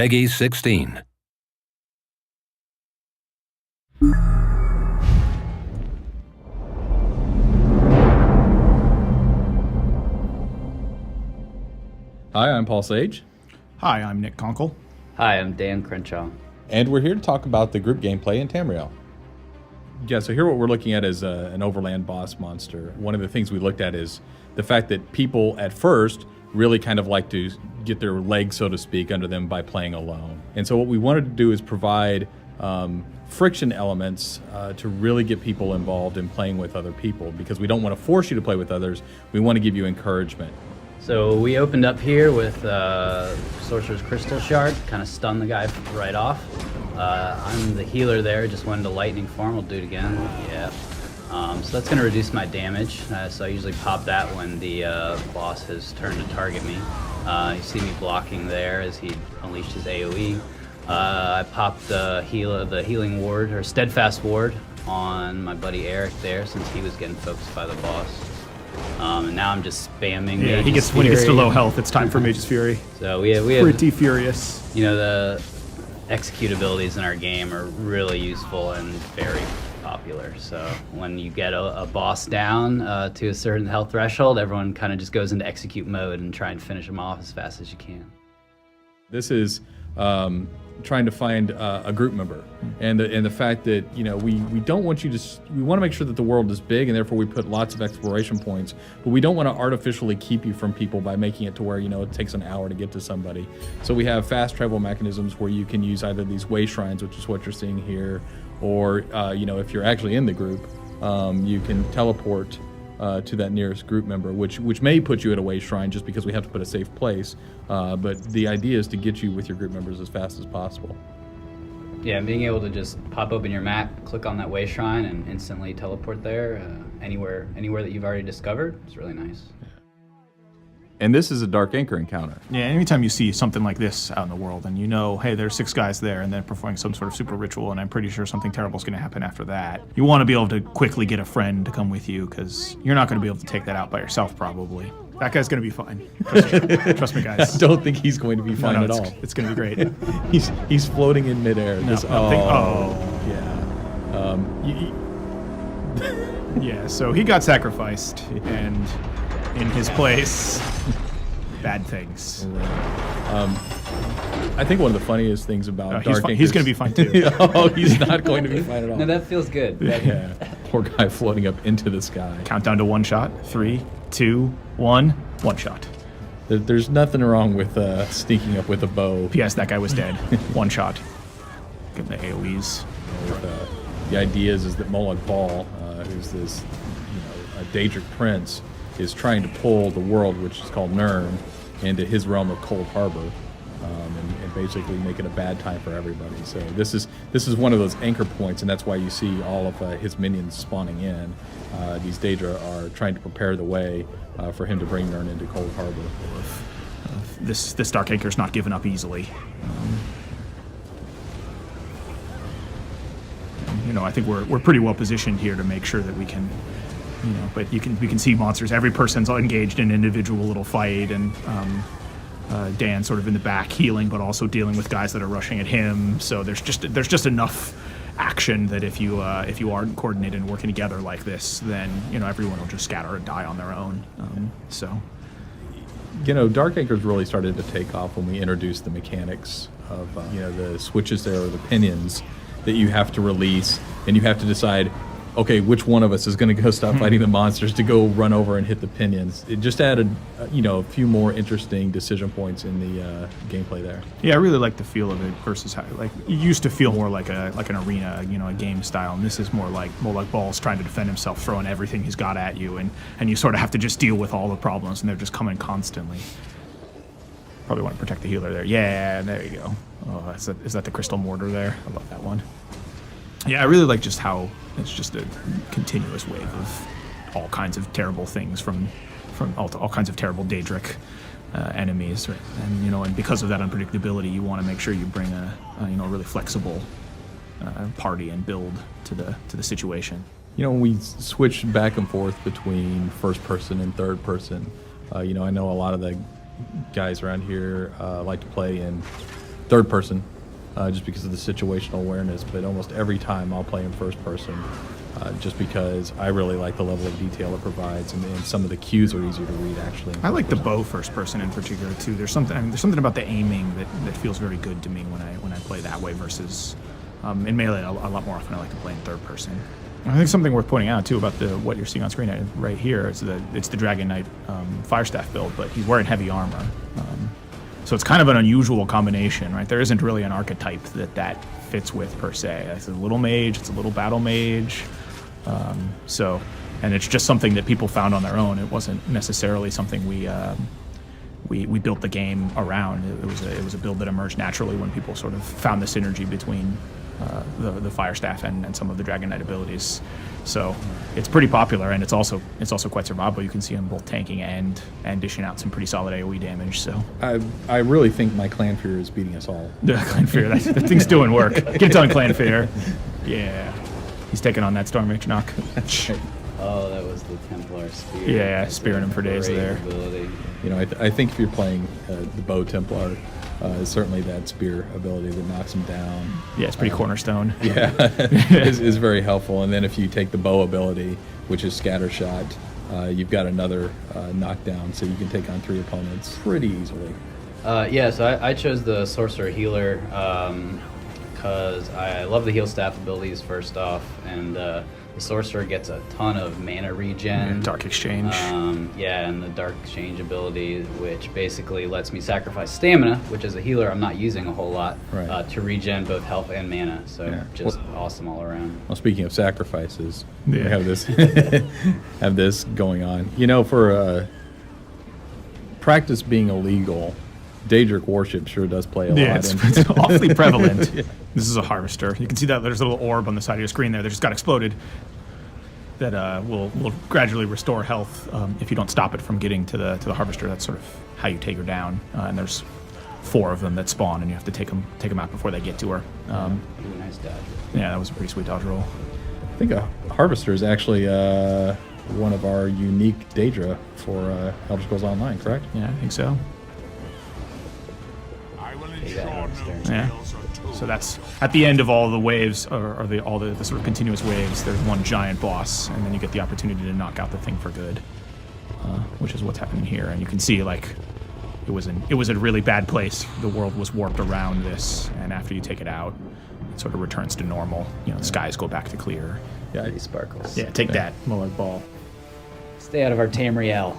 Peggy 16. Hi, I'm Paul Sage. Hi, I'm Nick Conkle. Hi, I'm Dan Crenshaw. And we're here to talk about the group gameplay in Tamriel. Yeah, so here what we're looking at is an overland boss monster. One of the things we looked at is the fact that people at first really kind of like to get their legs, so to speak, under them by playing alone. And so what we wanted to do is provide friction elements to really get people involved in playing with other people, because we don't want to force you to play with others. We want to give you encouragement. So we opened up here with Sorcerer's Crystal Shard, kind of stun the guy right off. I'm the healer there, just went into lightning form. We'll do it again. Yeah. So that's going to reduce my damage. So I usually pop that when the boss has turned to target me. You see me blocking there as he unleashed his AoE. I popped the healing ward, or steadfast ward, on my buddy Eric there, since he was getting focused by the boss. And now I'm just spamming. Yeah, Mage's when he gets to Fury. low health, it's time for Mage's Fury. So we have Pretty furious. you know, the execute abilities in our game are really useful and very popular. So when you get a boss down to a certain health threshold, everyone kind of just goes into execute mode and try and finish them off as fast as you can. This is trying to find a group member, and the fact that, you know, we don't want you to. We want to make sure that the world is big, and therefore we put lots of exploration points. But we don't want to artificially keep you from people by making it to where, you know, it takes an hour to get to somebody. So we have fast travel mechanisms where you can use either these way shrines, which is what you're seeing here, or you know, if you're actually in the group, you can teleport to that nearest group member, which may put you at a way shrine just because we have to put a safe place. But the idea is to get you with your group members as fast as possible. Yeah, and being able to just pop open your map, click on that way shrine, and instantly teleport there anywhere that you've already discovered. It's really nice. And this is a Dark Anchor encounter. Yeah, anytime you see something like this out in the world and you know, hey, there's 6 guys there and they're performing some sort of super ritual and I'm pretty sure something terrible is going to happen after that, you want to be able to quickly get a friend to come with you, because you're not going to be able to take that out by yourself probably. That guy's going to be fine. Trust me, guys. I don't think he's going to be fine at all. It's going to be great. He's floating in midair. Yeah, so he got sacrificed, and in his place, bad things. I think one of the funniest things about Dark Anchor, he's going to be fine too. Oh, he's not going to be fine at all. No, that feels good. Yeah, poor guy floating up into the sky. Countdown to 1 shot. 3, 2, 1. 1 shot. There's nothing wrong with sneaking up with a bow. P.S. That guy was dead. 1 shot. Give him the AoEs. The idea is that Molag Bal, who's this, you know, a Daedric prince, is trying to pull the world, which is called Nirn, into his realm of Cold Harbor, and basically make it a bad time for everybody. So this is one of those anchor points, and that's why you see all of his minions spawning in. These Daedra are trying to prepare the way for him to bring Nirn into Cold Harbor. This Dark Anchor's not given up easily. You know, I think we're pretty well positioned here to make sure that we can, you know, but we can see monsters. Every person's engaged in an individual little fight, and Dan sort of in the back healing, but also dealing with guys that are rushing at him. So there's just enough action that if you aren't coordinated and working together like this, then, you know, everyone will just scatter and die on their own. You know, Dark Anchor's really started to take off when we introduced the mechanics of you know, the switches there, or the pinions that you have to release, and you have to decide, okay, which one of us is going to go stop fighting the monsters to go run over and hit the pinions. It just added, you know, a few more interesting decision points in the gameplay there. Yeah, I really like the feel of it versus how, like, it used to feel more like an arena, you know, a game style, and this is more like Bal's trying to defend himself, throwing everything he's got at you, and you sort of have to just deal with all the problems, and they're just coming constantly. Probably want to protect the healer there. Yeah, there you go. Oh, is that the crystal mortar there? I love that one. Yeah, I really like just how it's just a continuous wave of all kinds of terrible things from all kinds of terrible Daedric enemies, right? And, you know, and because of that unpredictability, you want to make sure you bring a really flexible party and build to the situation. You know, when we switch back and forth between first person and third person, you know, I know a lot of the guys around here like to play in third person, just because of the situational awareness. But almost every time I'll play in first person, just because I really like the level of detail it provides, and some of the cues are easier to read actually. I like the bow first person in particular too. There's something about the aiming that feels very good to me when I play that way versus in melee. A lot more often I like to play in third person. I think something worth pointing out too about what you're seeing on screen right here is that it's the Dragon Knight Firestaff build, but he's wearing heavy armor. So it's kind of an unusual combination, right? There isn't really an archetype that fits with per se. It's a little mage, it's a little battle mage. And it's just something that people found on their own. It wasn't necessarily something we built the game around. It was a build that emerged naturally when people sort of found the synergy between the Firestaff and some of the Dragon Knight abilities. So it's pretty popular, and it's also quite survivable. You can see him both tanking and dishing out some pretty solid AoE damage. So I really think my Clanfear is beating us all. the Clanfear, that thing's doing work. Get it done, Clanfear. Yeah, he's taking on that Storm Mage knock. Oh, that was the Templar Spear. Yeah, spearing him for days Great there. ability. You know, I think if you're playing the Bow Templar, certainly that spear ability that knocks him down. Yeah, it's pretty cornerstone. Yeah, is very helpful. And then if you take the bow ability, which is Scatter Shot, you've got another knockdown, so you can take on 3 opponents pretty easily. Yeah, so I chose the Sorcerer Healer because I love the heal staff abilities first off, and the Sorcerer gets a ton of mana regen. Dark Exchange. Yeah, and the Dark Exchange ability, which basically lets me sacrifice stamina, which as a healer I'm not using a whole lot, Right. to regen both health and mana. So Yeah. just awesome all around. Well, speaking of sacrifices, we Yeah. have this have this going on. You know, for practice being illegal, Daedric worship sure does play a Yeah, lot. it's awfully prevalent. This is a harvester. You can see that there's a little orb on the side of your screen there that just got exploded. That will gradually restore health if you don't stop it from getting to the harvester. That's sort of how you take her down. And there's 4 of them that spawn, and you have to take them out before they get to her. Ooh, nice dodge. Yeah, that was a pretty sweet dodge roll. I think a harvester is actually one of our unique Daedra for Elder Scrolls Online, correct? Yeah, I think so. Take that, Harvester. Yeah. So that's at the end of all the waves, or all the sort of continuous waves. There's one giant boss, and then you get the opportunity to knock out the thing for good, which is what's happening here. And you can see like it was a really bad place. The world was warped around this, and after you take it out, it sort of returns to normal. You know, the skies go back to clear. Yeah, Pretty sparkles. Yeah, take that, Molag Ball. Stay out of our Tamriel.